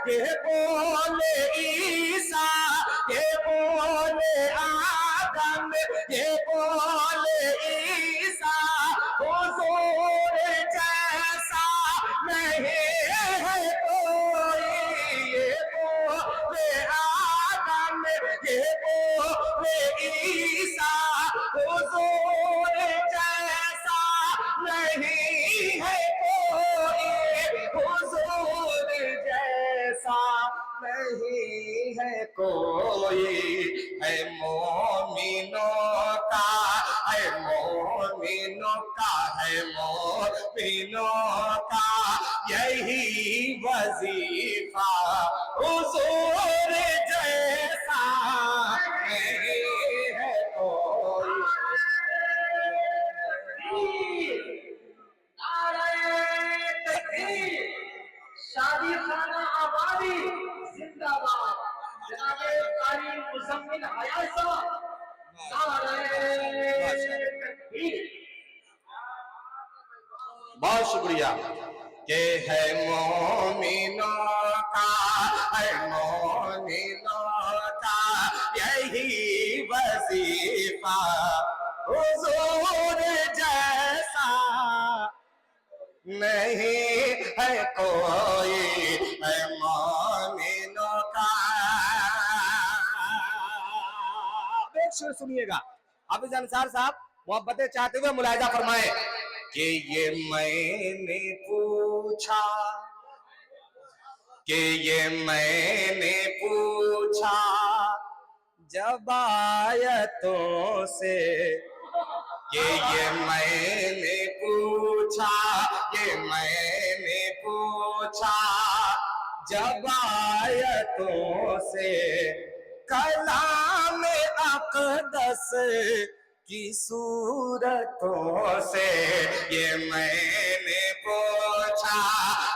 ये बोले ईसा, ये बोले आदम, ये बोले ईसा, हुजूर जैसा नहीं है कोई। ये बोले आदम, ये बोले ईसा, हुजूर जैसा नहीं है कोई, हुजूर जैसा नहीं है कोई। है मोमिनों का, है मोमिनों का, है मोमिनों का यही वजीफा, हुजूर जैसा नहीं है कोई। शादी खाना आबादी जिंदाबाद। जनाबे कारी मुज़म्मिल हयात साहब, बहुत शुक्रिया। के है मोमिनों का, है मोमिनों का यही वजीफा, हुजूर जैसा नहीं है कोई, है मोमिनों का। एक शेर सुनिएगा, हाफिज अंसार साहब मोहब्बतें चाहते हुए मुलाहिजा फरमाए कि ये मैंने पूछा, कि ये मैंने पूछा जब आयतों से, कि ये मैंने पूछा, ये मैंने पूछा जब आयतों से, कलाम अक़दस की सूरतों से। ये मैंने पूछा,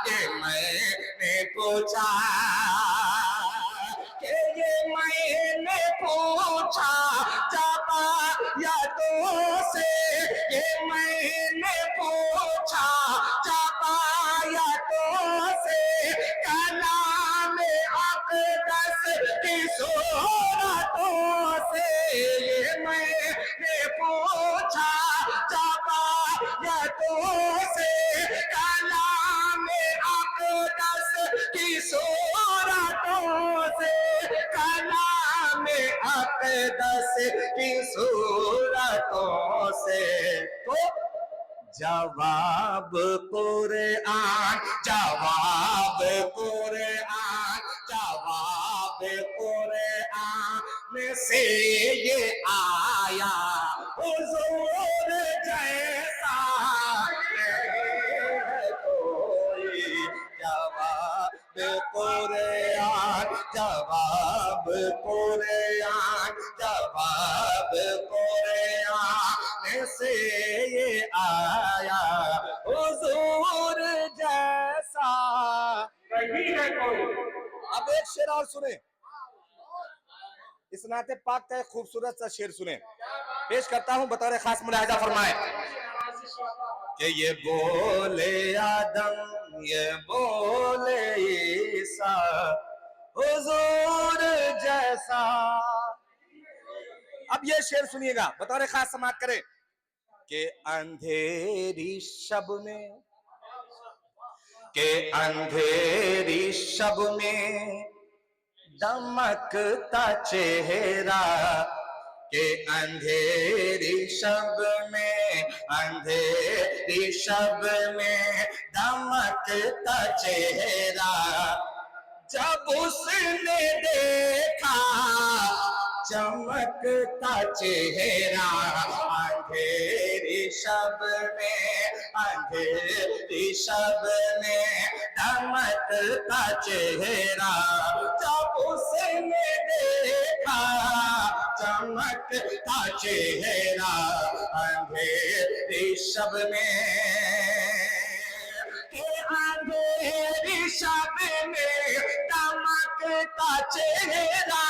ये मैंने पूछा, कि ये मैंने पूछा जब आयतों से, ये मैंने पूछा जब आयतों से, कलाम अक़दस की सूरतों से। ये मैंने पूछा जब आयतों से, कलाम अक़दस की सूरतों से, कलाम अक़दस की सूरतों से। तो जवाब कुरआन, जवाब कुरआन, जवाब कुरआन में से ये आया, हुजूर जैसा नहीं है कोई। जवाब कुरआन, जवाब कुरआन, जवाब कुरआन में से ये आया, हुजूर जैसा नहीं है कोई। अब एक शेर और सुने, इस नाते पाक का एक खूबसूरत सा शेर सुने, पेश करता हूं, बतौर खास मुलाहिजा फरमाए कि ये बोले आदम, ये बोले ईसा, हुजूर जैसा। अब ये शेर सुनिएगा, बतौर खास समाअत करें कि अंधेरी शब में, के अंधेरी शब में दमकता चेहरा, के अंधेरी शब में, अंधेरी शब में दमकता चेहरा, जब उसने देखा चमकता चेहरा, अंधेरी शब में, अंधेरी शब में दमकता चेहरा, जब उसने देखा चमकता चेहरा, अंधेरी शब में, अंधेरी शब में दमकता चेहरा,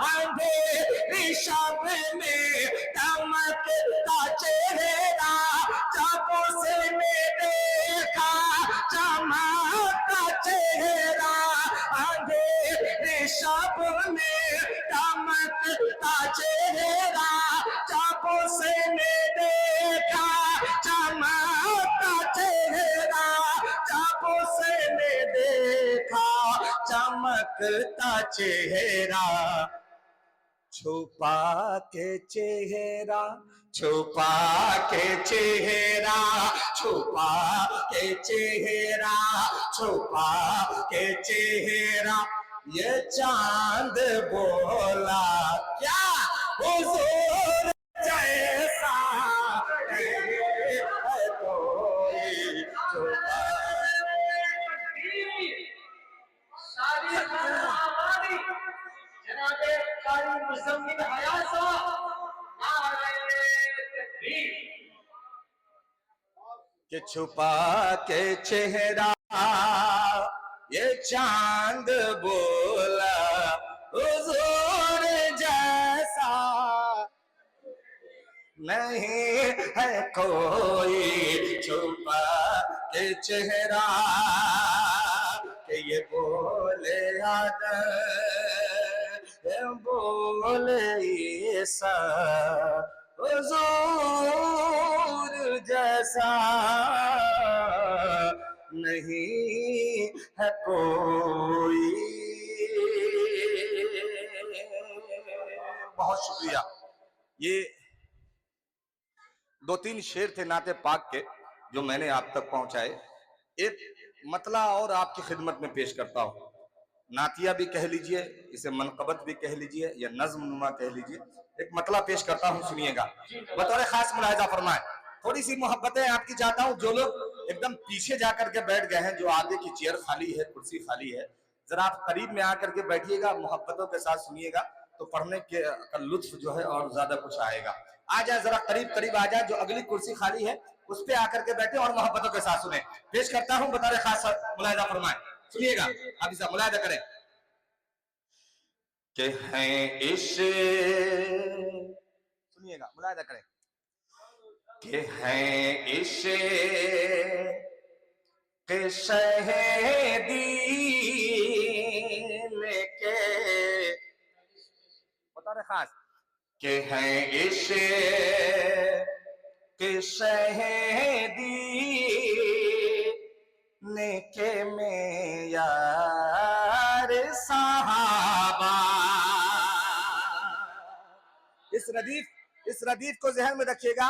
अंधेरी शब में दमकता चेहरा, जब उसने देखा चमकता चेहरा, लगता चेहरा, छुपा के चेहरा, छुपा के चेहरा, छुपा के चेहरा, छुपा के चेहरा, ये चांद बोला क्या हुजूर जैसा नहीं है कोई छुपा। शादी खाना आबादी जनाबे कारी मुजम्मिल हयात साहब, नारे तकबीर। कि छुपा के चेहरा ये चांद बोला हुजूर जैसा नहीं है कोई छुपा के चेहरा, कि ये बोले आदम, ये बोले ईसा, हुजूर जैसा नहीं है कोई। बहुत शुक्रिया। ये दो तीन शेर थे नाते पाक के जो मैंने आप तक पहुंचाए। एक मतला और आपकी खिदमत में पेश करता हूं, नातिया भी कह लीजिए, इसे मनकबत भी कह लीजिए या नज्म नुमा कह लीजिए। एक मतला पेश करता हूं, सुनिएगा, बतौर खास मुलाहिजा फरमाए। थोड़ी सी मोहब्बतें आपकी चाहता हूं, जो लोग एकदम पीछे जाकर के बैठ गए हैं, जो आगे की चेयर खाली है, कुर्सी खाली है, जरा आप करीब में आकर के बैठिएगा, मोहब्बतों के साथ सुनिएगा, तो पढ़ने के का लुत्फ जो है और ज्यादा कुछ आएगा। आ जाए, जरा करीब करीब आ जाए, जो अगली कुर्सी खाली है उस पे आकर के बैठे और मोहब्बतों के साथ सुने। पेश करता हूं, बतौर खास मुलाहिजा फरमाए, सुनिएगा, आप इसे मुलाहिजा करें। कि हैं सुनिएगा, मुलाहिजा करें, कि हैं के शहीदी लेके, बता रहे खास, कि हैं के शहीदी लेके में यार साहबा। इस रदीफ को जहन में रखिएगा,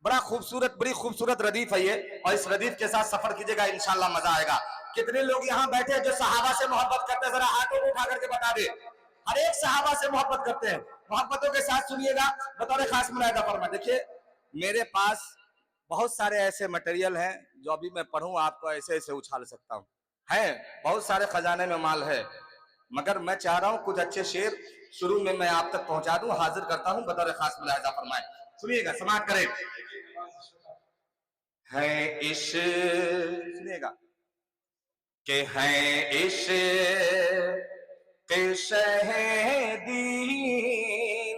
बड़ी खूबसूरत रदीफ है ये, और इस रदीफ के साथ सफर कीजिएगा, इंशाल्लाह मजा आएगा। कितने लोग यहाँ बैठे हैं जो सहाबा से मोहब्बत करते हैं, जरा हाथों को उठा करके बता दे। हर एक सहाबा से मोहब्बत करते हैं, मोहब्बतों के साथ सुनिएगा, बतौर खास मुलाहिजा फरमा। देखिए, मेरे पास बहुत सारे ऐसे मटेरियल हैं जो अभी मैं पढ़ूं आपको ऐसे ऐसे उछाल सकता हूं, है बहुत सारे खजाने में माल है, मगर मैं चाह रहा हूं कुछ अच्छे शेर शुरू में मैं आप तक पहुंचा दूं। हाजिर करता हूं, बतौर खास मुलाहिजा फरमाए, सुनिएगा, समाअत करें। है सुनिएगा, कि है के शहीदी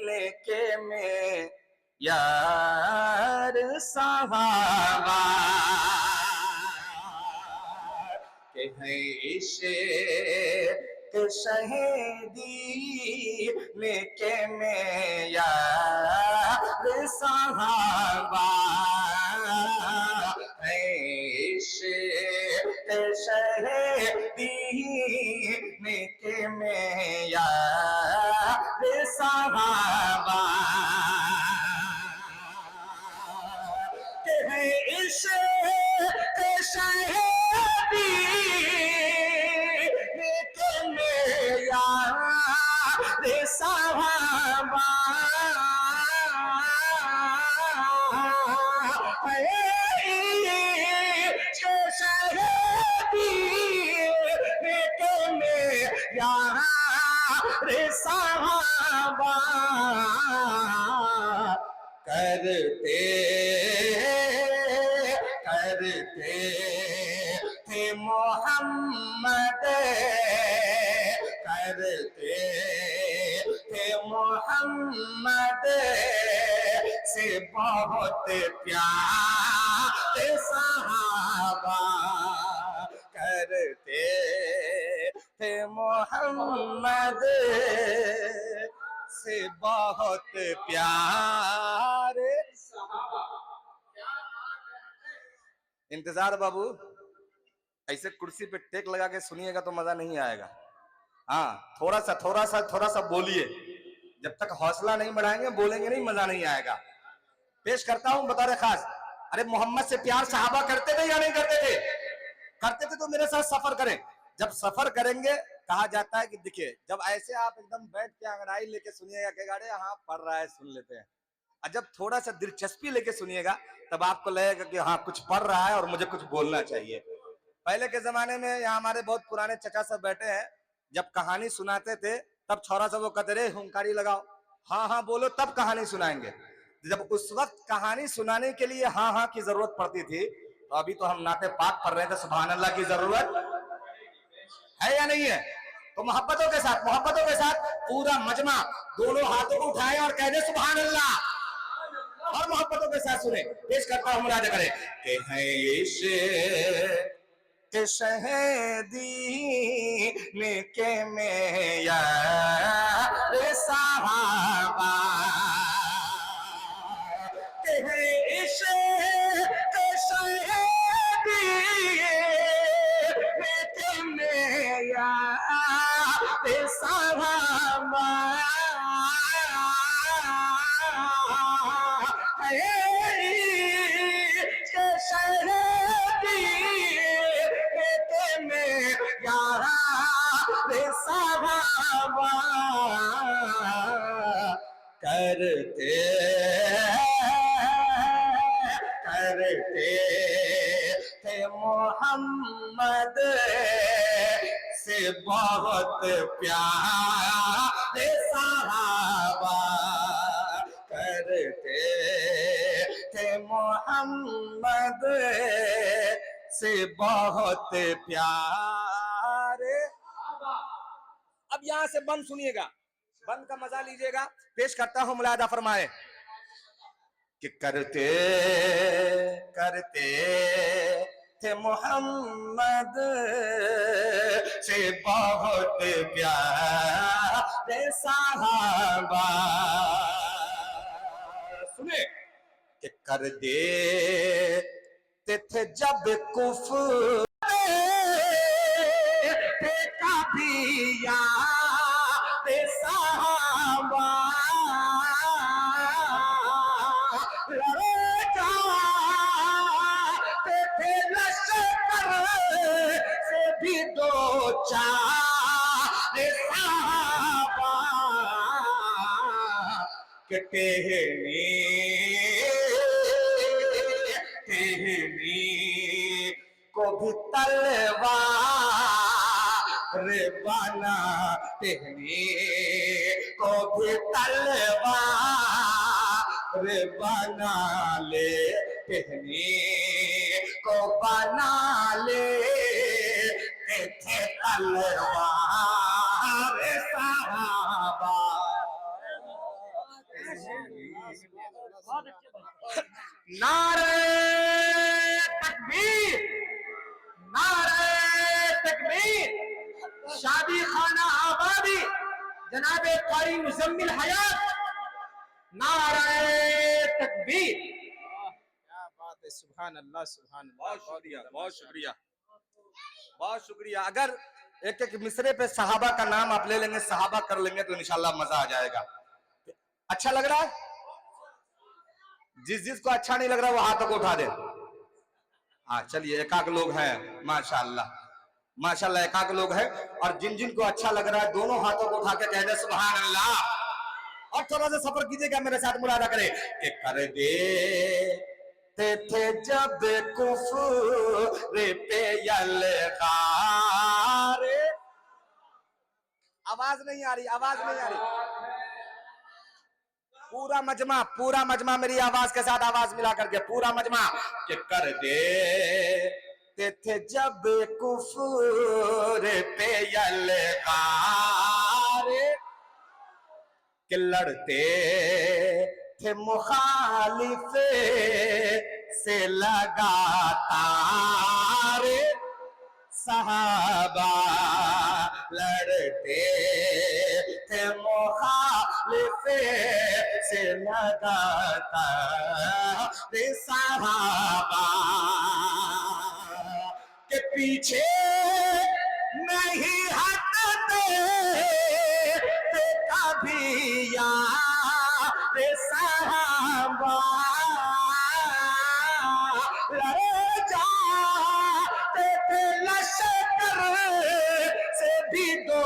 लेके में यार साहबा, के है के शहीदी लेके में यार साहबा, शहीदी लेके में यार साहबा, के है इश्क़ शहीदी लेके में यार साहबा, साहबा करते थे मोहम्मद, करते थे मोहम्मद से बहुत प्यार साहबा, करते थे मोहम्मद से बहुत प्यार। इंतजार बाबू, ऐसे कुर्सी पे टेक लगा के सुनिएगा तो मजा नहीं आएगा। हाँ, थोड़ा सा बोलिए। जब तक हौसला नहीं बढ़ाएंगे, बोलेंगे नहीं, मजा नहीं आएगा। पेश करता हूं बतौर खास। अरे मोहम्मद से प्यार सहाबा करते थे या नहीं करते थे? करते थे तो मेरे साथ सफर करें। जब सफर करेंगे, कहा जाता है कि देखिए, जब ऐसे आप एकदम बैठ के अंगड़ाई लेके सुनिएगा, कहेगा अरे हाँ पढ़ रहा है, सुन लेते हैं। और जब थोड़ा सा दिलचस्पी लेके सुनिएगा, तब आपको लगेगा कि हाँ कुछ पढ़ रहा है और मुझे कुछ बोलना चाहिए। पहले के जमाने में यहाँ हमारे बहुत पुराने चचा सब बैठे हैं, जब कहानी सुनाते थे तब छोरा सब वो कहते रहे हुंकारी लगाओ, हाँ हाँ बोलो, तब कहानी सुनाएंगे। जब उस वक्त कहानी सुनाने के लिए हाँ हाँ की जरूरत पड़ती थी, तो अभी तो हम नाते पाक पढ़ रहे थे, सुभान अल्लाह की जरूरत है या नहीं है? तो मोहब्बतों के साथ पूरा मजमा दोनों हाथों को उठाए और कह दे सुभान अल्लाह, और मोहब्बतों के साथ सुने। पेश करता हूं, मुराद करें कि है इश्क के शहीदी के में यार साहबा, के है इश्क के शहीदी के में यार साहबा, करते करते थे मोहम्मद से बहुत प्यार सहाबा, करते थे मोहम्मद से बहुत प्यार। अब यहां से बंद सुनिएगा, बंद का मजा लीजिएगा। पेश करता हूं, मुलादा फरमाए कि करते करते थे मोहम्मद से बहुत प्यार साहबा, सुने कि कर देते थे जब कुफ्र कभी यार साहबा, लड़े जाते थे लश्कर से भी दो चार साहबा, के टहनी को भी तलवार बना, टहनी को भी तलवार बना ले, टहनी को बना ले थे तलवार साहबा। नारे तकबीर, नारे तकबीर, शादी खाना आबादी जनाबे कारी मुजम्मिल हयात, नारे तकबीर। क्या बात है, सुभान अल्लाह सुभान अल्लाह। बहुत शुक्रिया, बहुत शुक्रिया, बहुत शुक्रिया। अगर एक एक मिसरे पे सहाबा का नाम आप ले लेंगे, सहाबा कर लेंगे, तो इंशाल्लाह मजा आ जाएगा। अच्छा लग रहा है? जिसको अच्छा नहीं लग रहा वो हाथों को उठा दे। हाँ चलिए, एकाक लोग हैं माशाल्लाह, माशाल्लाह एकाक लोग हैं। और जिन को अच्छा लग रहा है दोनों हाथों को उठा के कह दे सुभान अल्लाह। और थोड़ा सा सफर कीजिएगा मेरे साथ, मुरादा करें कि कर दे थे जब कुफ्र पे यलगार। आवाज नहीं आ रही, आवाज नहीं आ रही। पूरा मजमा मेरी आवाज के साथ आवाज मिला करके पूरा मजमा के कर दे थे जब कुफ्र पे यलगार, के लड़ते थे मुखालिफ से लगातार सहाबा, लड़ते थे मुखालिफ से लगातार सहाबा, के पीछे मैं नहीं हटते थे कभी यार साहबा, लड़े जाते थे लश्कर से भी दो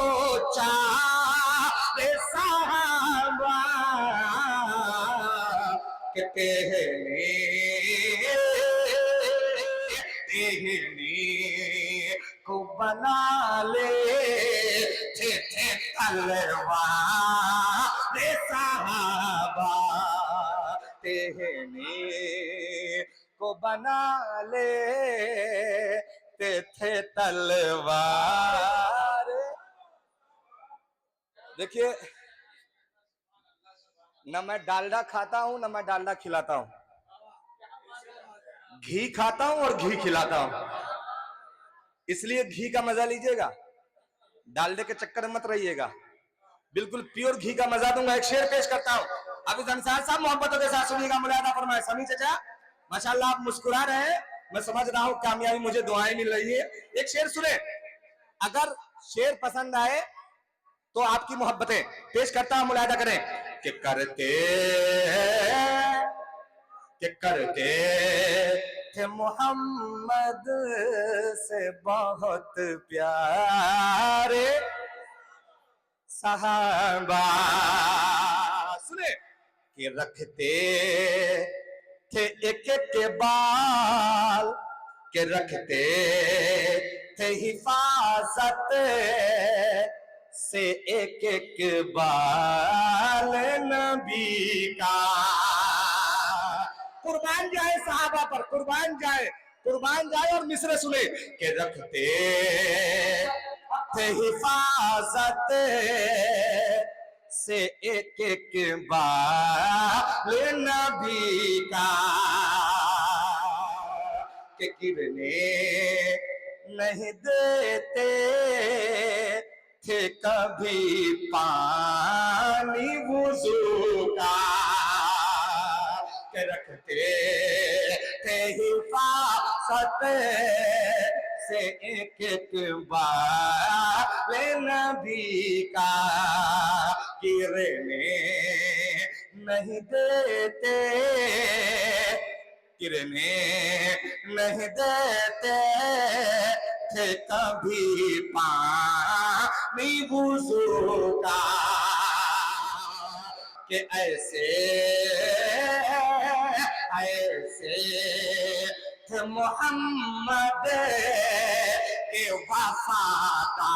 चार साहबा, के टहनी को बना ले थे तलवार साहबा, टहनी को बना ले थे तलवार। देखिए, न मैं डालडा खाता हूं न मैं डालडा खिलाता हूं, घी खाता हूं और घी खिलाता हूं, इसलिए घी का मजा लीजिएगा, डालडे के चक्कर में मत रहिएगा, बिल्कुल प्योर घी का मजा दूंगा। एक शेर पेश करता हूं, अभी अंसार साहब मोहब्बतों के साथ सुनिएगा, मुलायदा फरमाए। समी चाचा माशाल्लाह आप मुस्कुरा रहे हैं, मैं समझ रहा हूं कामयाबी मुझे दुआएं मिल रही है। एक शेर सुने, अगर शेर पसंद आए तो आपकी मोहब्बतें पेश करता हूं, मुलायदा करें। कि करते थे मोहम्मद से बहुत प्यारे साहबा, सुने कि रखते थे एक एक के बाल, के रखते थे हिफाजत से एक एक बाल नबी का, कुर्बान जाए साहबा पर, कुर्बान जाए और मिसरे सुने। के रखते थे हिफाजत से एक एक बाल नबी का, के गिरने नहीं देते थे कभी पानी वुजू का, के रखते थे हिफाजत से एक एक बाल नबी का, गिरने नहीं देते, गिरने नहीं देते थे कभी पानी वुजू का, कि ऐसे थे मोहम्मद के वफादार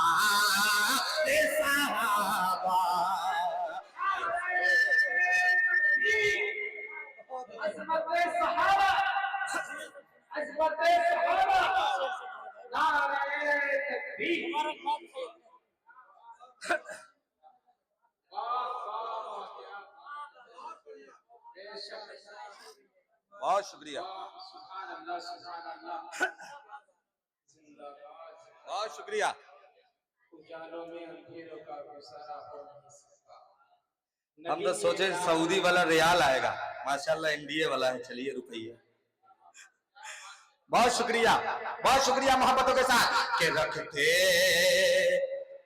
साहबा, अज़मत सहाबा, अज़मत सहाबा, नारे तकबीर। बहुत शुक्रिया, बहुत शुक्रिया। हम तो सोचे सऊदी वाला रियाल आएगा, माशाल्लाह इंडिया वाला है। चलिए रुकिए, बहुत शुक्रिया मोहब्बतों के साथ। के रखते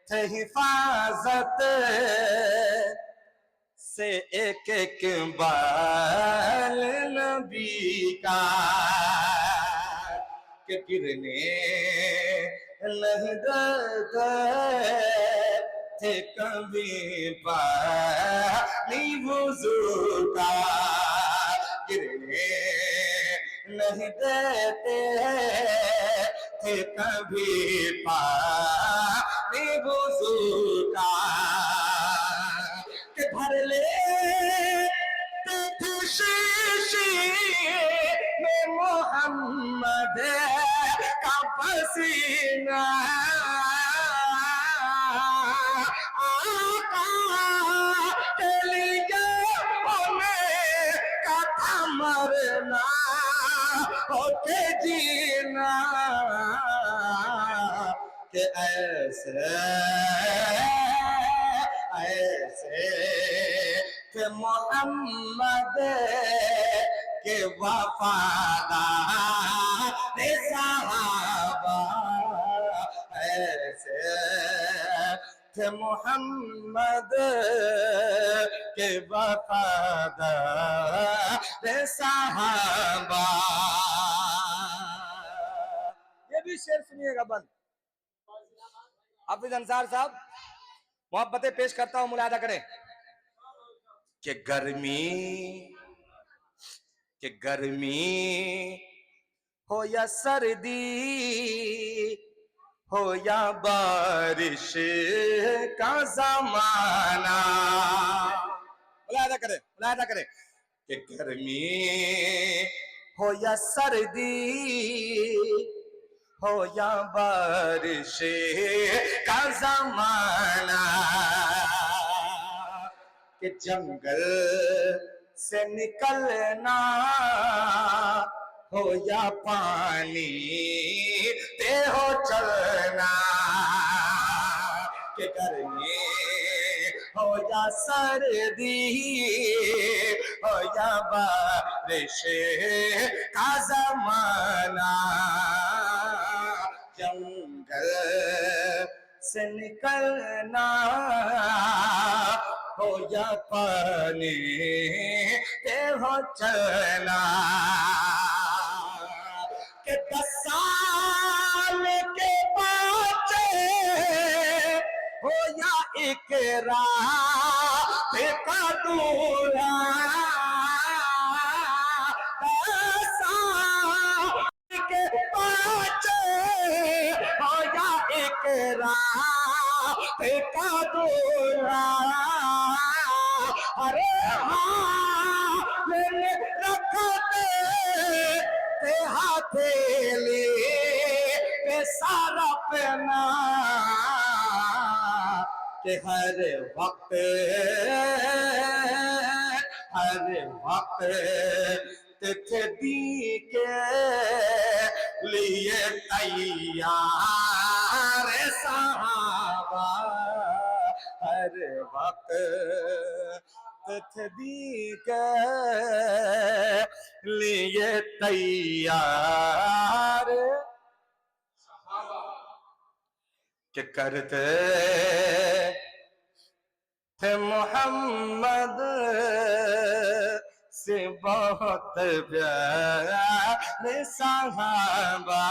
थे हिफाजत से एक एक बाल नबी का, के गिरने नहीं देते थे कभी पानी वुजू का, गिरने नहीं देते थे कभी पानी वुजू का, के भर ले थे शीशी में मोहम्मद का पसीना, आका के लिए उन्हें का था मरना होके जीना, के ऐसे थे मोहम्मद के वफादार साहबा, ऐसे थे मोहम्मद के वफादार सहाबा। ये भी शेर सुनिएगा बंद। हाफिज अंसार साहब मोहब्बतें पेश करता हूं, मुलाहिदा करें कि गर्मी हो या सर्दी हो या बारिश का जमाना। मुलाहिदा करें कि गर्मी हो या सर्दी हो या बारिश का जमाना, कि जंगल से निकलना हो या पानी पे हो चलना, कि गर्मी हो या सर्दी हो या बारिश का जमाना, जंगल से निकलना हो या पानी पे हो चलना, कि 10 साल के बच्चे हो या एक रात का दूल्हा, 10 साल के बच्चे हो या एक रात का दूल्हा, अरे हाँ मैंने रखते ते हथेली पे सारा पहना, कि हर वक्त तिथि के लिए तैयार सहाबा, हर वक्त तिथि के लिए तैयार कि करते थे मोहम्मद से बहुत प्यार सहाबा,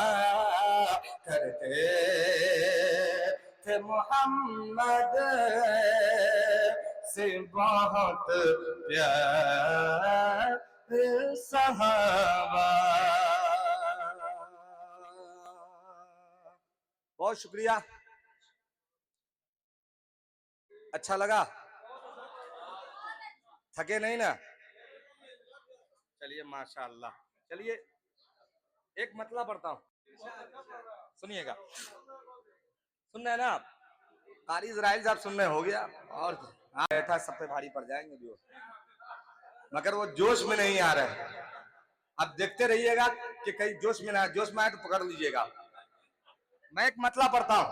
करते थे मोहम्मद से बहुत प्यार सहाबा। बहुत शुक्रिया, अच्छा लगा, थके नहीं ना? चलिए माशाअल्लाह। चलिए एक मतला पढ़ता हूं, सुनिएगा। सुन रहे हैं ना आप? कारी इजराइल साहब सुन रहे, हो गया और बैठा सब पे भारी पड़ जाएंगे जो, मगर वो जोश में नहीं आ रहे। अब देखते रहिएगा कि कहीं जोश में ना, जोश में आए तो पकड़ लीजिएगा। मैं एक मतला पढ़ता हूं,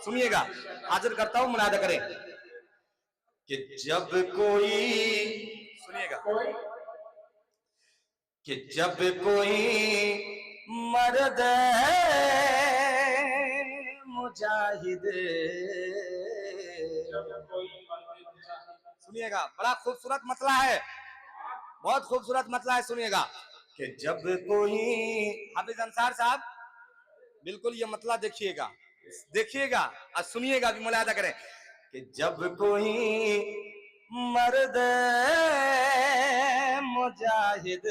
सुनिएगा, हाजिर करता हूं, मुलाहिदा करें कि जब कोई, सुनिएगा, कि जब कोई मर्द मुजाहिद, सुनिएगा, बड़ा खूबसूरत मतला है, बहुत खूबसूरत मतला है, सुनिएगा कि जब कोई, हाफिज अंसार साहब बिल्कुल ये मतला देखिएगा, देखिएगा और सुनिएगा भी, मुलाहिदा करें कि जब कोई मर्द मुजाहिद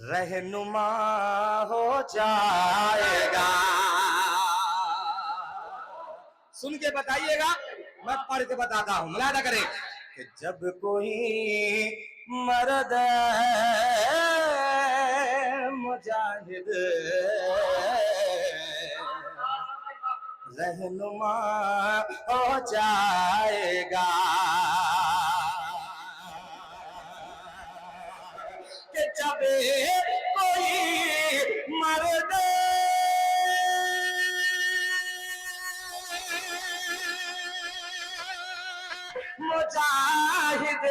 रहनुमा हो जाएगा, सुन के बताइएगा, मैं पढ़ के बताता हूं, मुलाहिदा करें कि जब कोई मर्द मुजाहिद रहनुमा हो जाएगा, कि जब कोई मर्द मुजाहिद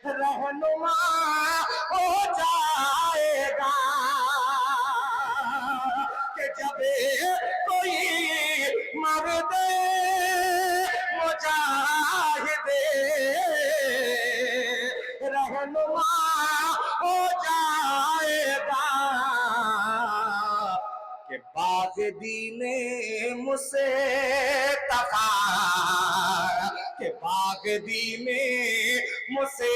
रहनुमा हो जाएगा, कि जब कोई मर्द मुजाहिदे रहनुमा हो जाएगा कि बाग दीने मुझसे तफा के बाग दीने मुझसे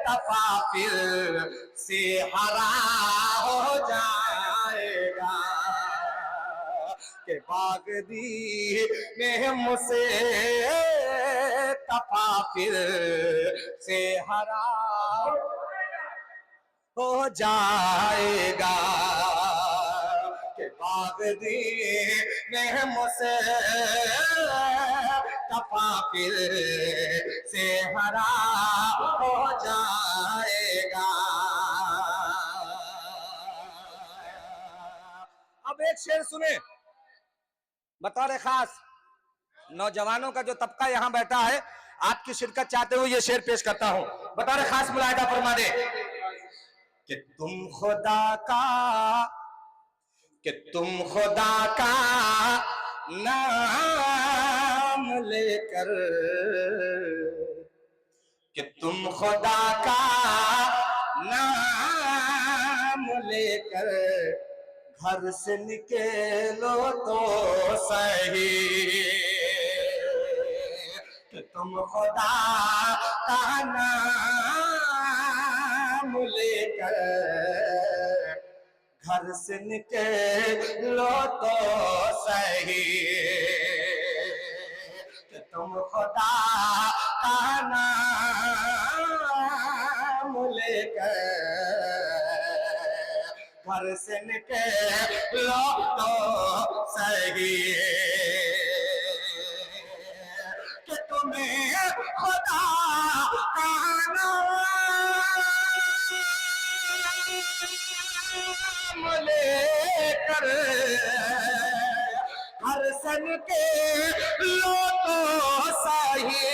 तफा फिर से हरा हो जाएगा के बाग दीने मुझसे तफा फिर से हरा हो जाएगा के बाग दीने मुझसे तफा फिर से हरा हो जाएगा। अब एक शेर सुने, बतौर खास नौजवानों का जो तबका यहाँ बैठा है, आपकी शिरकत चाहते हुए ये शेर पेश करता हूं। बतौर खास मुलाहिदा फरमा दे कि तुम खुदा का नाम लेकर कि तुम खुदा का नाम लेकर घर से निकलो तो सही कि तुम खुदा का नाम लेकर घर से निकलो तो सही कि तुम खुदा का नाम लेकर घर से निकलो तो सही कि तुम्हें खुदा का नाम लेकर हर सन के लो तो सही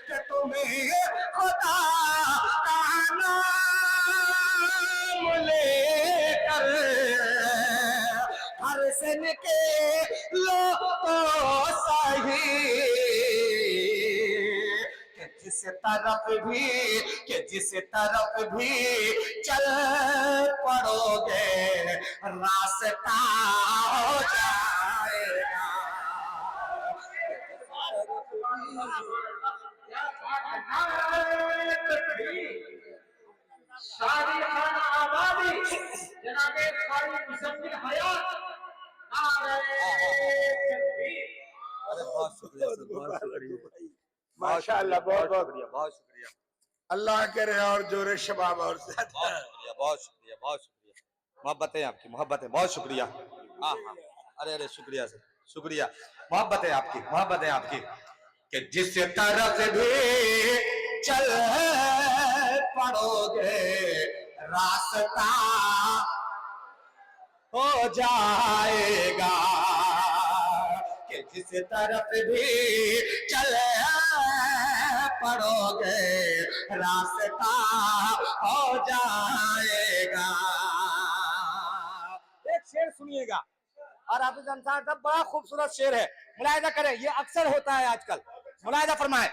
कि तुम्हें खुदा का नाम लेकर हर सन के लो तो सही जिस तरफ भी चल पड़ोगे रास्ता हो जाएगा। शादी खाना आबादी जनाबे कारी मुजम्मिल हयात बहुत शुक्रिया सर, बहुत शुक्रिया, माशाअल्लाह, बहुत बहुत बहुत शुक्रिया, अल्लाह करे और जोरे शबाब और बहुत शुक्रिया, बहुत शुक्रिया, बहुत शुक्रिया। मोहब्बतें आपकी, मोहब्बतें, बहुत शुक्रिया। हाँ हाँ, अरे अरे शुक्रिया सर, शुक्रिया। मोहब्बतें आपकी, मोहब्बतें आपकी कि जिस तरफ भी चल पड़ोगे रास्ता हो जाएगा कि जिस तरफ भी चल पड़ोगे रास्ता हो जाएगा। एक शेर सुनिएगा और हाफिज अंसार साहब, बड़ा खूबसूरत शेर है, मुलाहिदा करें, ये अक्सर होता है आजकल। मुलाहिदा फरमाए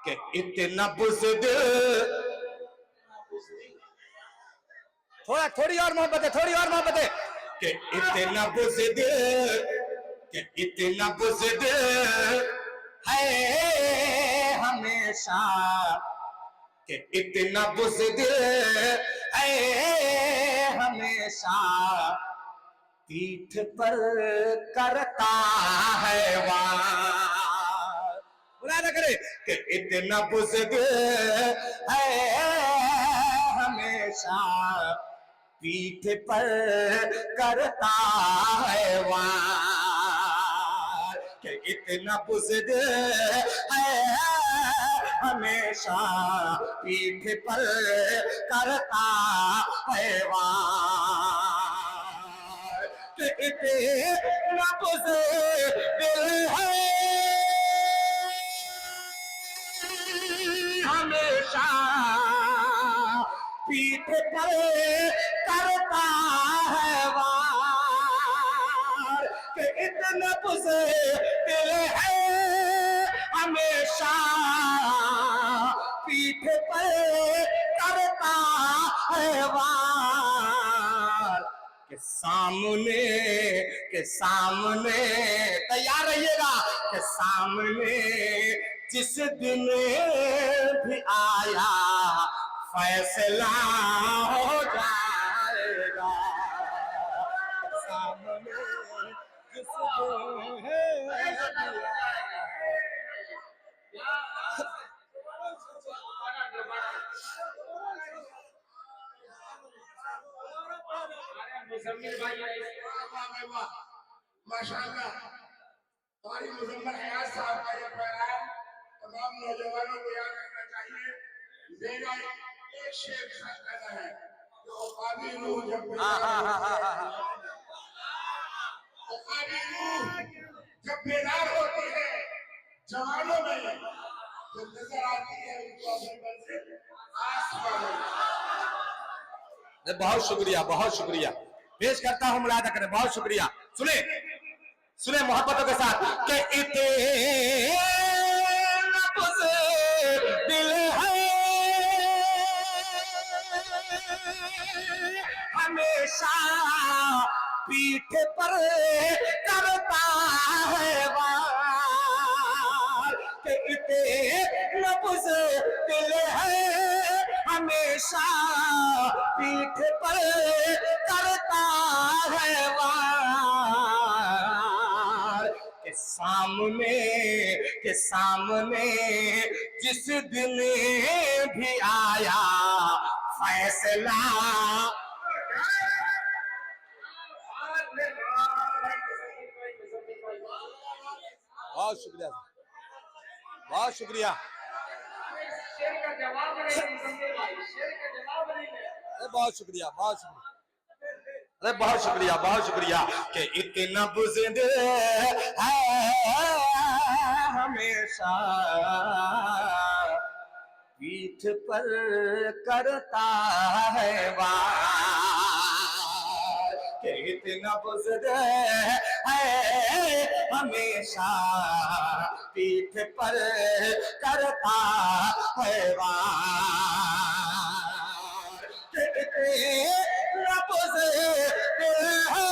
कि इतना बुज़दिल, थोड़ी और मोहब्बत है, थोड़ी और मोहब्बत है कि इतना बुज़दिल है हमेशा कि इतना बुज़दिल है हमेशा पीठ पर करता है वार। मुलाहिदा करे कि इतना बुज़दिल है हमेशा पीठ पर करता है वार कि इतना बुज़दिल है हमेशा पीठ पर करता है वार कि इतना बुज़दिल है हमेशा पीठ पर करता है वार कि इतना बुज़दिल है हमेशा पीठ पर करता है वार के सामने तैयार रहिएगा कि सामने जिस दिन भी आया फैसला हो जाएगा सामने जिस दिन भी आया मुजम्मिल भाई माशाअल्लाह हमारी मुजम्मिल हयात साहब का ये पैगाम तमाम नौजवानों को याद रखना चाहिए। मेरा एक शेर खत करना है जो औकादी रूह जब औकादी रूह जब बेदार होती है जवानों में जो नजर आती है उनको अपने मंजिल आसमान में। बहुत शुक्रिया पेश करता हूं मुलादा करें। बहुत शुक्रिया। सुने सुने मोहब्बतों के साथ कि इतना दिल है हमेशा पीठ पर करता है वार कि इतना दिल है हमेशा पीठ पर करता है वार के सामने जिस दिन भी आया फैसला बहुत शुक्रिया शेर का जवाब नहीं मुजम्मिल भाई, शेर का जवाब नहीं है। बहुत शुक्रिया अरे बहुत शुक्रिया कि इतना बुज़दिल है हमेशा पीठ पर करता है वार कि इतना बुज़दिल है हमेशा पीठ पर करता है वार कि इतना बुज़दिल है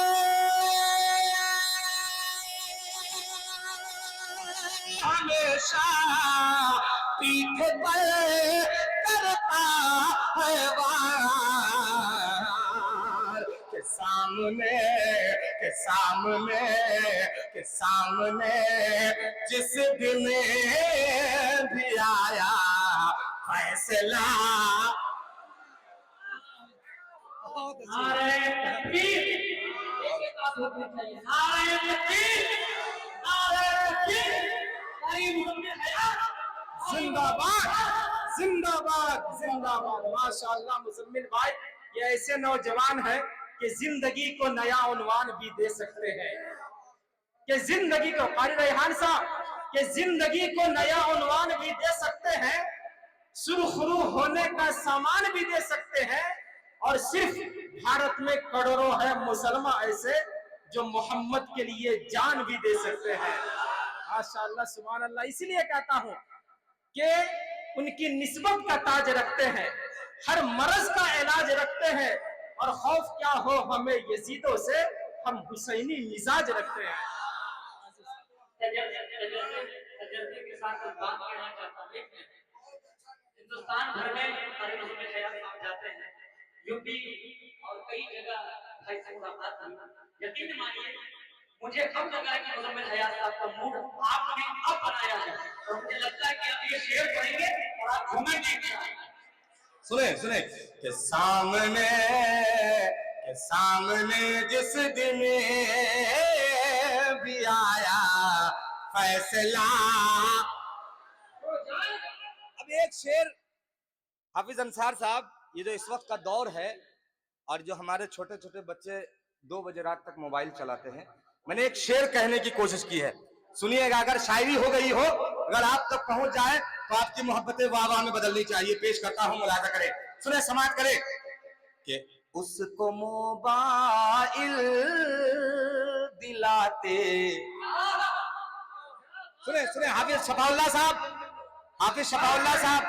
हमेशा पीठ पर करता है वार के सामने जिस दिन भी आया फैसला नारे तकबीर, एक बात होनी चाहिए, नारे तकबीर, नारे तकबीर, भाई मुजम्मिल हयात जिंदाबाद माशाअल्लाह मुजम्मिल भाई, ये ऐसे नौजवान हैं कि जिंदगी को नया उन्वान भी दे सकते हैं, कि जिंदगी को कारी रेहान साहब कि जिंदगी को नया उन्वान भी दे सकते हैं, सुरखरू होने का सामान भी दे सकते हैं, और सिर्फ भारत में करोड़ों है मुसलमान ऐसे जो मोहम्मद के लिए जान भी दे सकते हैं। माशाअल्लाह सुभान अल्लाह। इसलिए कहता हूं कि उनकी निस्बत का ताज रखते हैं, हर मर्ज का इलाज रखते हैं, और खौफ क्या हो हमें यजीदों से, हम हुसैनी मिजाज रखते हैं। तजर्बे के साथ बात करना चाहता हूँ। हिंदुस्तान भर में हमारे मुजम्मिल हयात साहब जाते हैं, यूपी और कई जगह भाई से मुलाकात हुई। यकीन मानिए मुझे अब लगा कि मुजम्मिल हयात साहब का मूड आपने अब बनाया है, और मुझे लगता है कि अब ये शेर पढ़ेंगे और आप घूमेंगे। सुने के सामने जिस दिन भी आया फैसला। अब एक शेर हाफिज अंसार साहब, ये जो इस वक्त का दौर है और जो हमारे छोटे छोटे बच्चे 2 बजे रात तक मोबाइल चलाते हैं, मैंने एक शेर कहने की कोशिश की है, सुनिएगा। अगर शायरी हो गई हो, अगर आप तक पहुंच जाए तो आपकी मोहब्बतें वाह वाह में बदलनी चाहिए। पेश करता हूं, मुलाजा करें। सुने समाज करे कि उसको मोबाइल दिलाते, सुने सुने हाफिज शफाउल्लाह साहब,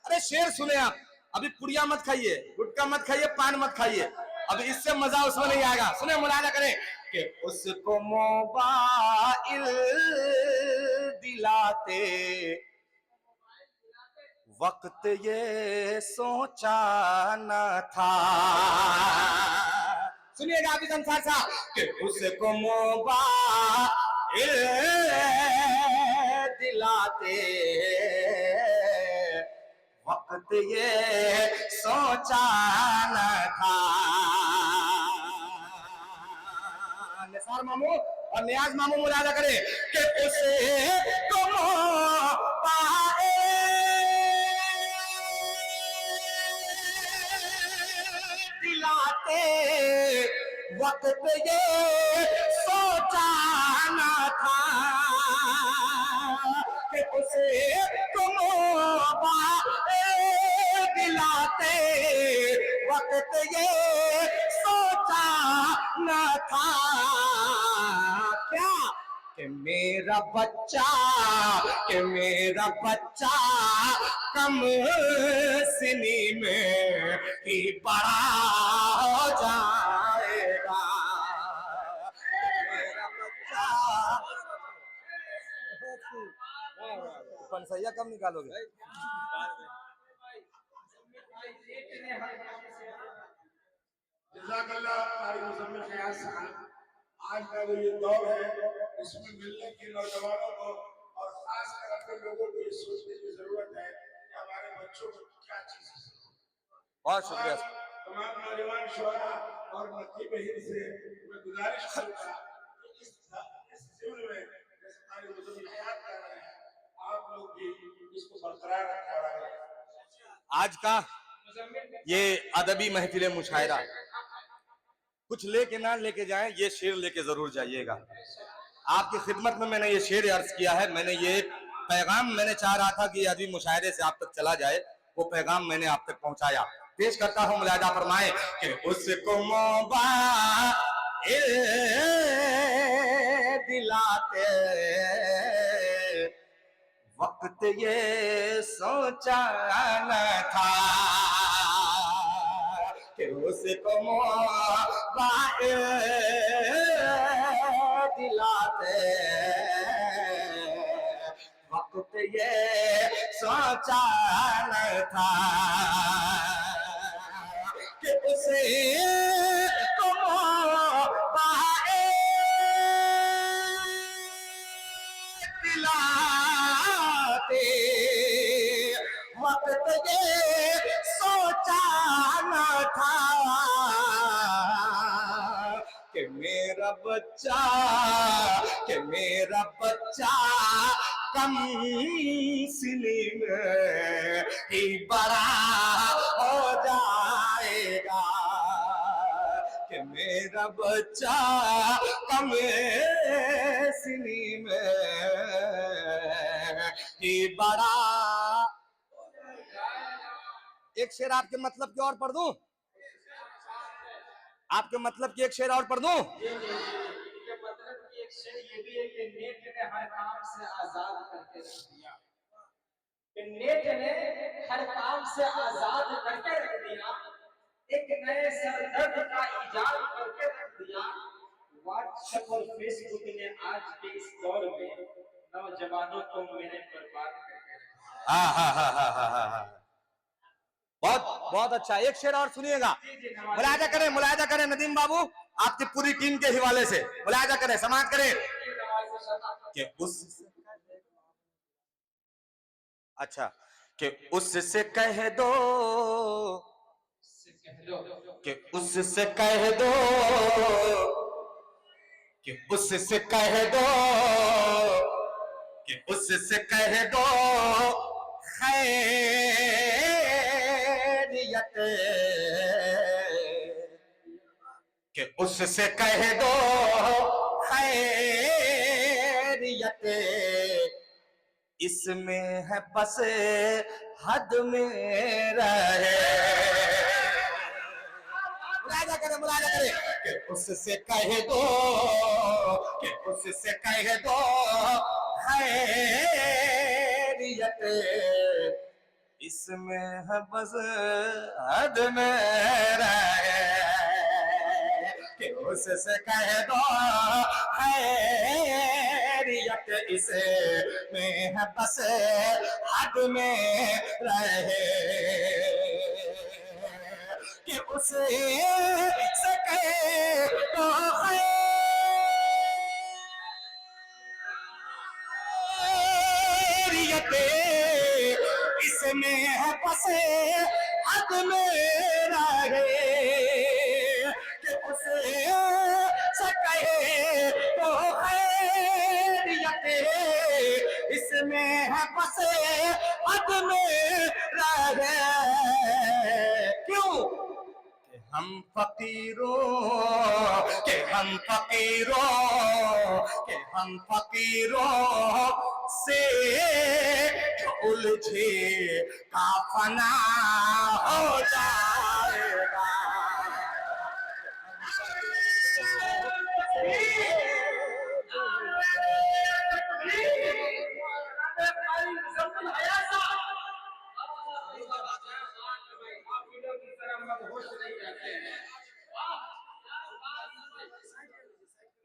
अरे शेर सुने आप। अभी पुड़िया मत खाइए, गुटखा मत खाइए, पान मत खाइए, अभी इससे मजा उसमें नहीं आएगा। सुने मुलाजा करें कि उसको मोबाइल दिलाते वक्त ये सोचा न था। सुनिएगा हाफिज अंसार साहब कि उसको मोबाइल दिलाते वक्त ये सोचा न था। निसार मामू और नियाज मामू मुलाजा करे कि उसे तुम पाए दिलाते वक्त ये सोचा न था कि उसे तुम दिलाते वक्त ये सोचा न था। क्या कि मेरा बच्चा कम सिनी में ही बड़ा हो जाएगा। मेरा बच्चा पंसैया कब निकालोगे? जज़ाकल्लाह कारी मुज़म्मिल ख़याल साहब। आज का जो ये दौर है इसमें मिलने की नौजवानों को और खासकर अपने लोगों को ये सोचने की जरूरत है कि हमारे बच्चों को क्या चीज है। बहुत शुक्रिया। तमाम नौजवान शोरा और नकी बहिन से मैं गुजारिश करूंगा कि इस ज़िम्न में जैसे कारी मुज़म्मिल ख़याल कर रहे हैं, आप लोग भी इसको बरकरार रखा रहे। आज का ये अदबी महफिल मुशायरा कुछ लेके ना लेके जाएं, ये शेर लेके जरूर जाइएगा। आपकी खिदमत में मैंने ये शेर अर्ज किया है। मैंने ये पैगाम मैंने चाह रहा था कि अदबी मुशायरे से आप तक चला जाए, वो पैगाम मैंने आप तक पहुंचाया। पेश करता हूं, मुलाजा फरमाए कि उसको मोबाइल दिलाते वक्त ये सोचा न था कि उसको मोबाइल दिलाते वक्त ये सोचा न था कि उसे दिलाते वक्त ये सोचा न था कि मेरा बच्चा कम सिनी में ही बड़ा हो जाएगा। कि मेरा बच्चा कम सिनी में ही बड़ा। एक शेर आपके मतलब की और पढ़ दूं? आपके मतलब की एक शेर और पढ़ दूं? मतलब की एक शेर ये भी है कि नेट ने हर काम से आजाद करके रख दिया। नेट ने हर काम से आजाद करके रख दिया, एक नए सरदर्द का इजाद करके रख दिया। व्हाट्सएप और फेसबुक ने आज के इस दौर में नौजवानों को मेरे बर्बाद करके रख दिया। बहुत बहुत अच्छा। एक शेर और सुनिएगा, मुलाजा करें नदीम बाबू, आपकी पूरी टीम के हवाले से मुलाजा करें, समाज करें कि उससे कह दो कि उससे कह दो कि उससे कह दो कि उससे कह दो खैरियत कि उससे कह दो खैरियत इसमें है बस हद में रहे। उससे कह दो, कि उससे कह दो खैरियत इसमें है बस हद में रहे, कि उससे कह दो खैरियत इसमें है बस हद में रहे, कि उसे सके तो खैरियत इसमें है बसे हद में रहे, कि उसे सके तो खैरियत इसमें है बसे हद में रहे। क्यों? हम फकीरों के हम फकीरों के हम फकीरों से जो उलझे का फना हो जाएगा।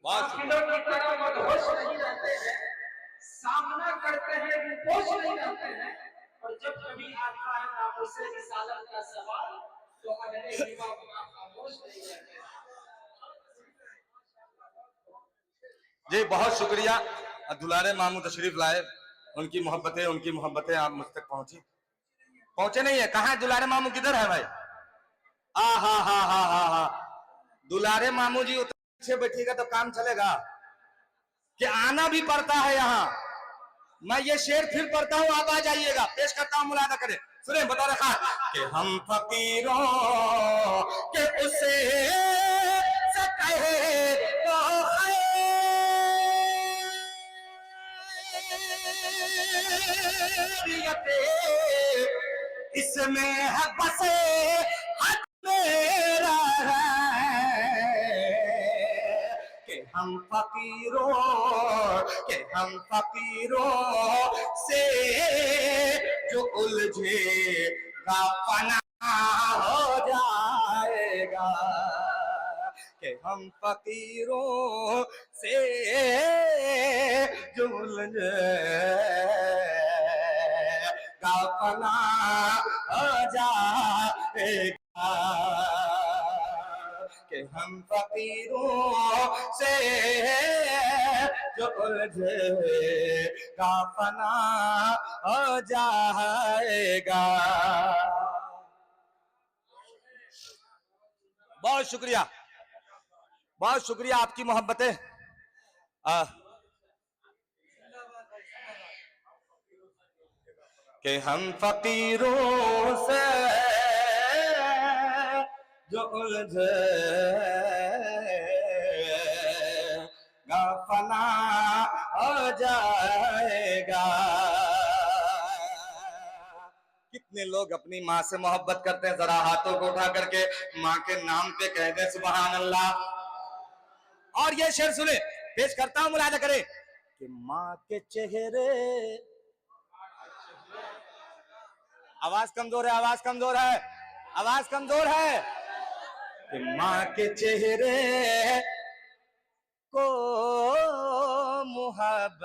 काफिलों की तरह मदहोश नहीं रहते हैं, सामना करते हैं, रुपोश नहीं रहते हैं, और जब कभी आता है नामुसे रिसालत का सवाल तो अगले हिमा खामोश नहीं रहते हैं। जी बहुत शुक्रिया, दुलारे मामू तशरीफ लाए, उनकी मोहब्बतें आप मुझ तक पहुंचे नहीं है। कहाँ दुलारे मामू, किधर है भाई? हा दुलारे मामू जी उतना पीछे बैठेगा तो काम चलेगा कि आना भी पड़ता है यहाँ। मैं ये शेर फिर पढ़ता हूँ, आप आ जाइएगा, पेश करता हूँ, मुलादा करें। सुने बता रखा कि हम फकीरों के उसे से कहे तो खैरियत इसमें है बसे हद मेरा है, कि हम फकीरों से जो उलझे का फना हो जाएगा, कि हम फकीरों से जो उलझे का फना हो जाएगा, कि हम फकीरों से जो उलझे का फना हो जाएगा। बहुत शुक्रिया आपकी मोहब्बतें। कि हम फकीरों से जो उलझे गा फना हो जाएगा। कितने लोग अपनी माँ से मोहब्बत करते हैं, जरा हाथों को उठा करके माँ के नाम पे कह दे सुभान अल्लाह। और ये शेर सुने, पेश करता हूं, मुलाजा करें कि माँ के चेहरे, आवाज कमजोर है, कि माँ के चेहरे को मुहब्बत,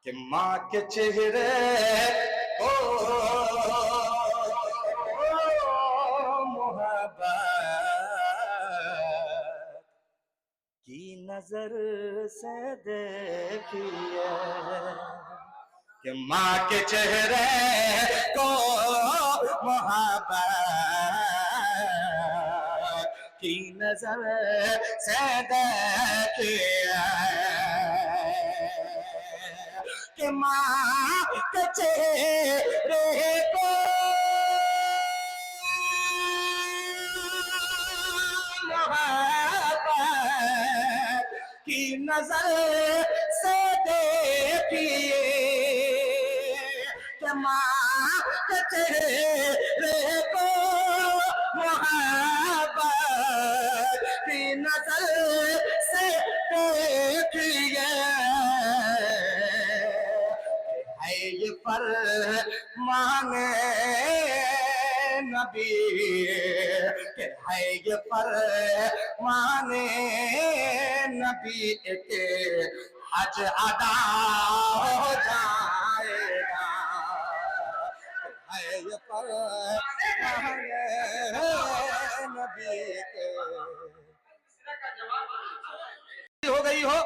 कि माँ के चेहरे को मुहब्बत की नजर से देखिए, कि माँ के चेहरे को मोहब्बत की नजर से देखिए, कि माँ के चेहरे को मोहब्बत की नजर से देखिए, कि माँ के चेहरे को मोहब्बत की नजर से देखिए, है ये पर माने नबी, के है ये पर माने नबी के हज अदा हो जाएगा, है ये पर माने नबी के। हो गई हो,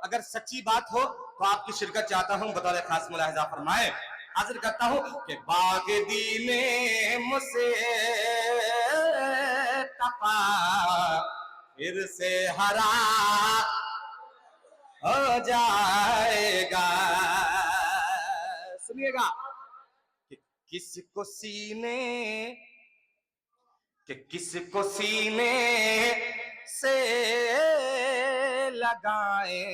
अगर सच्ची बात हो तो आपकी शिरकत चाहता हूं, बतौर खास मुलाहिजा फरमाए। हाजिर करता हूं कि बाग दीने मुझसे तपा फिर से हरा हो जाएगा। सुनिएगा कि किसको सीने से लगाएंगे,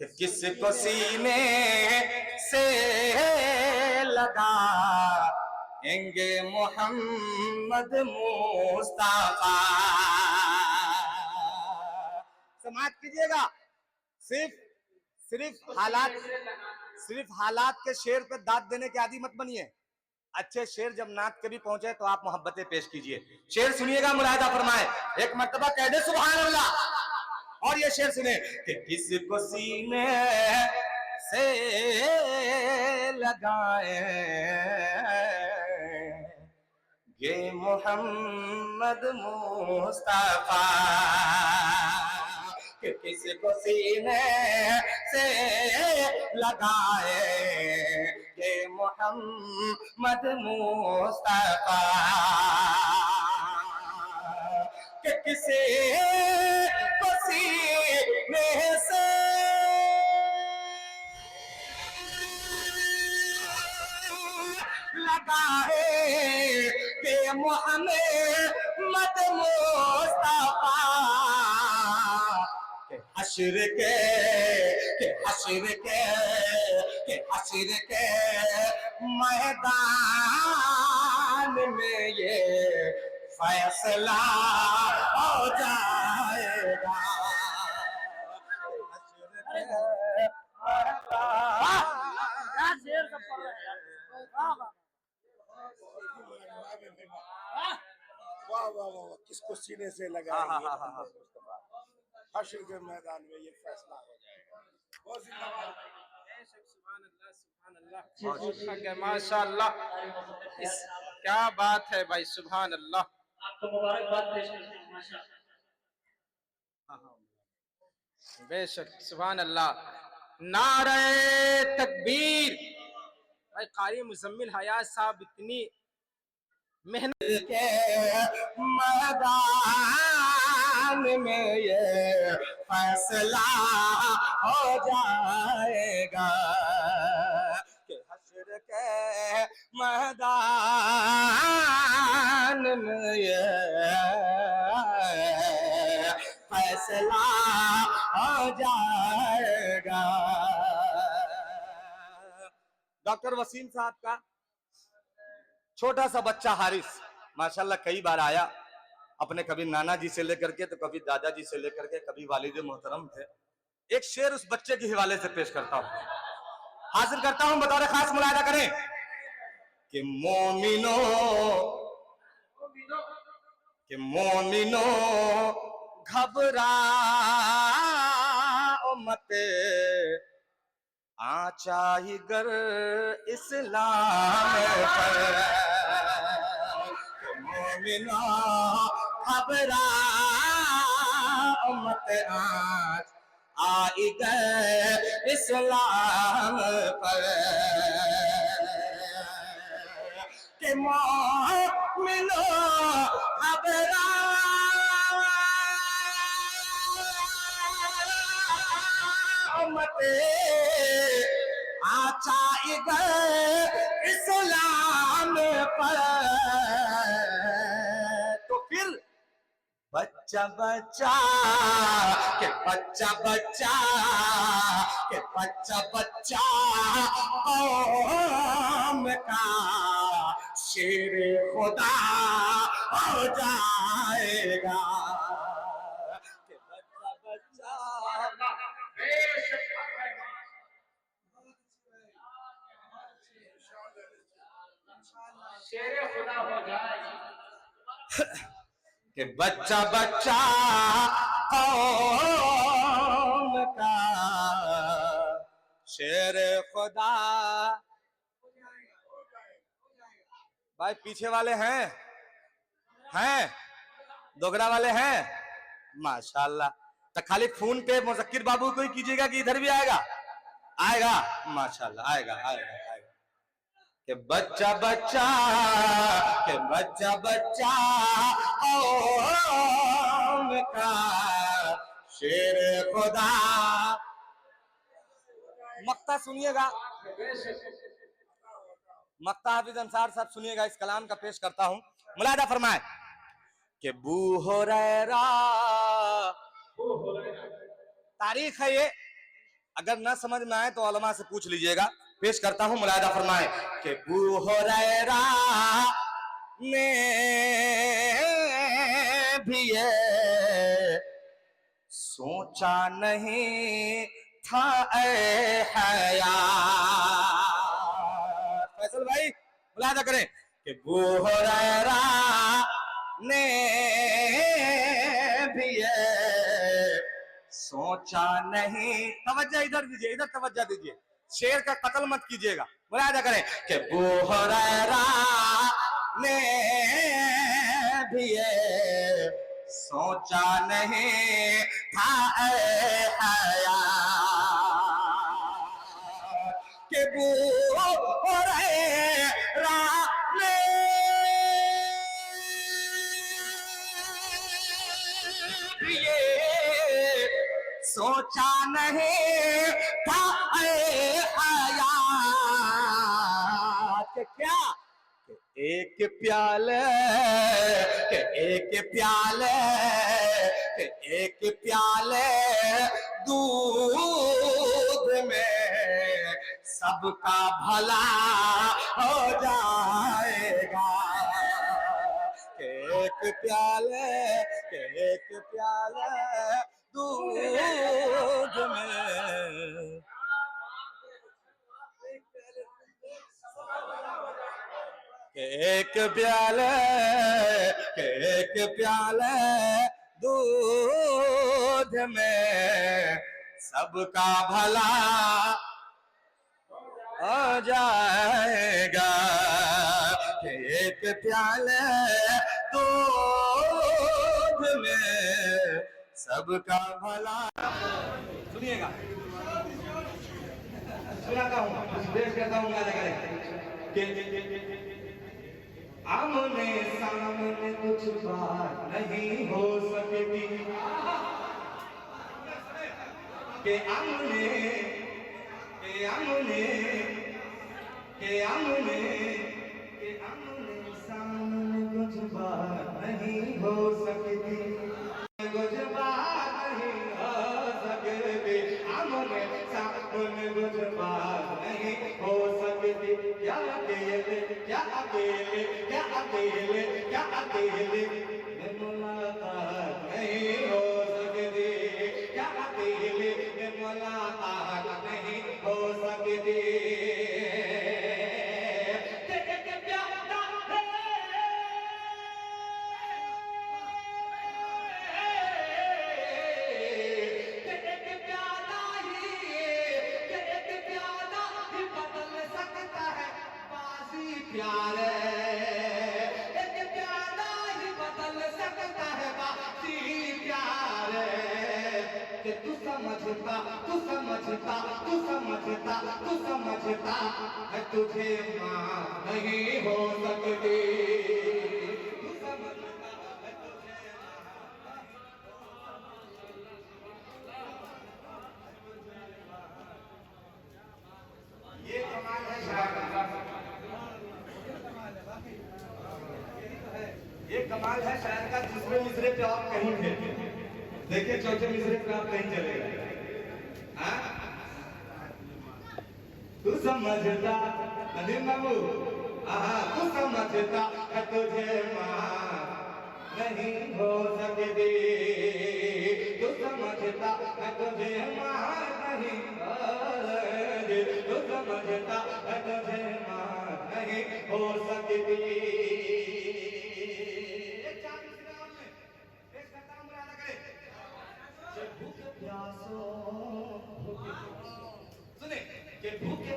कि किसको सीने से लगाएंगे मोहम्मद मुस्तफा। समाज कीजिएगा, सिर्फ हालात के शेर पे दाद देने के आदि मत बनिए। अच्छे शेर जब नात कभी पहुंचे तो आप मोहब्बतें पेश कीजिए। शेर सुनिएगा, मुलाहिजा फरमाए, एक मर्तबा कह दे सुभान अल्लाह। और ये शेर सुने कि किसको सीने से लगाए ये मोहम्मद मुस्तफा, कि किसको सीने से लगाए ये मोहम्मद मुस्तफा, कि किसे को सीने से लगाए कि मोहम्मद मुस्तफा, के हश्र के मैदान में ये फैसला हो जाएगा। वाह वाह वाह, किसको सीने से लगाएंगे हश्र के मैदान में ये फैसला हो जाएगा। बहुत जिंदाबाद। माशाअल्लाह, क्या बात है भाई, सुभान अल्लाह। आपको मुबारकबाद पेश करते हैं माशाअल्लाह। बेशक, सुभान अल्लाह। नारे तकबीर। भाई कारी मुजम्मिल हयात साहब इतनी मेहनत के मैदान में ये फैसला हो जाएगा, कि हश्र के मैदान में ये फैसला हो जाएगा। डॉक्टर वसीम साहब का छोटा सा बच्चा हारिस माशाल्लाह कई बार आया, अपने कभी नाना जी से लेकर के तो कभी दादाजी से लेकर के, कभी वालिद मोहतरम थे। एक शेर उस बच्चे के हवाले से पेश करता हूं, हाजिर करता हूं, बतौर खास मुलाहिजा करें कि मोमिनो घबराओ मत, आचाई गर इस्लाम पर, मोमिनो घबराओ मत, आई गर इस्लाम पर, कि मोमिनो घबराओ मत, आचाई गए इस्लाम पर। तो फिर बच बच्चा बच्चा के बच्चा बच्चा के बच्चा बच्चा कौम का शेर खुदा हो जाएगा के बच्चा बच्चा शेर खुदा हो जाएगा कि बच्चा बच्चा कौम का शेर खुदा। भाई पीछे वाले हैं दोगरा वाले हैं माशाल्लाह। तो खाली फोन पे मुज़क्किर बाबू को ही कीजिएगा कि इधर भी आएगा माशाल्लाह आएगा कि बच्चा बच्चा के बच्चा बच्चा कौम का शेर खुदा। मक्ता सुनिएगा, मक्ता हाफिज अंसार साहब सुनिएगा, इस कलाम का पेश करता हूं। मुलाहिदा फरमाए कि बू हुरैरा तारीख है ये, अगर ना समझ में आए तो उलमा से पूछ लीजिएगा। पेश करता हूं, मुलाहिदा फरमाए कि बू हुरैरा ने भी ये सोचा नहीं था ऐ हया। फैसल भाई मुलाहिदा करें कि बू हुरैरा ने भी ये सोचा नहीं। तवज्जो इधर दीजिए, इधर तवज्जो दीजिए, शेर का कत्ल मत कीजिएगा। मुलाहिदा करें कि बू हुरैरा ने भी ये सोचा नहीं था ऐ हया कि बू हुरैरा ने भी ये सोचा नहीं था ऐ हया कि क्या कि एक प्याले दूध में सबका भला हो जाएगा कि एक प्याले दूध में एक प्याले दूध में सबका भला हो जाएगा कि एक प्याले दूध में सबका भला। सुनिएगा, सुनाता हूँ, पेश करता हूँ, क्या करें कि आमने सामने कुछ बात नहीं हो सकती के आमने सामने कुछ बात नहीं हो सकती, कुछ बात नहीं हो सकती, आमने सामने कुछ बात नहीं हो सकती। क्या अकेले में मुलाकात नहीं हो सकती, क्या अकेले में मुलाकात नहीं हो सकती। तू समझता है तुझे मां नहीं हो सकती, तू समझता है तुझे ये कमाल है शायर का, ये कमाल है शायर का, दूसरे मिसरे पे आप कहीं थे, देखिए चौथे मिसरे पे आप कहीं चले गए। हाँ? तू समझता नदीम बाबू, तू समझता है तुझे मां नहीं हो सकती, तू समझता है तुझे मां नहीं हो सकती, तू समझता है तुझे मां नहीं हो सकती। सुने के भूखे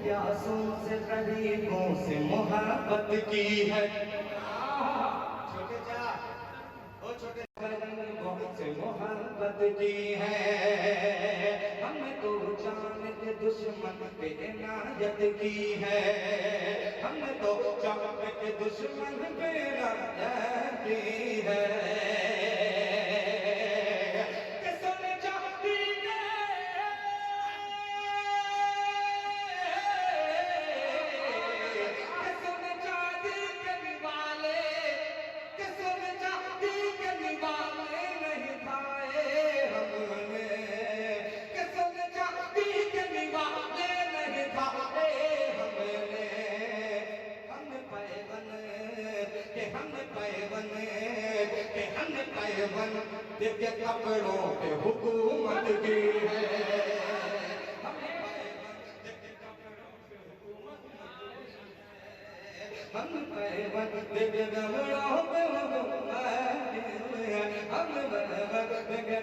प्यासों से गरीबों से मोहब्बत की है, छोटे चा ओ छोटे गरीबों से मोहब्बत की है, हमने तो जान के दुश्मन पे इनायत की है, हमने तो जान के दुश्मन पे इनायत की है। के कपड़ों पे हुकूमत की है, हम पैवन के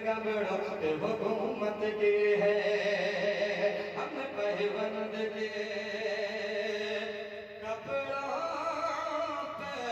कपड़ों पे हुकूमत की है, हम पैवन के कपड़ों पे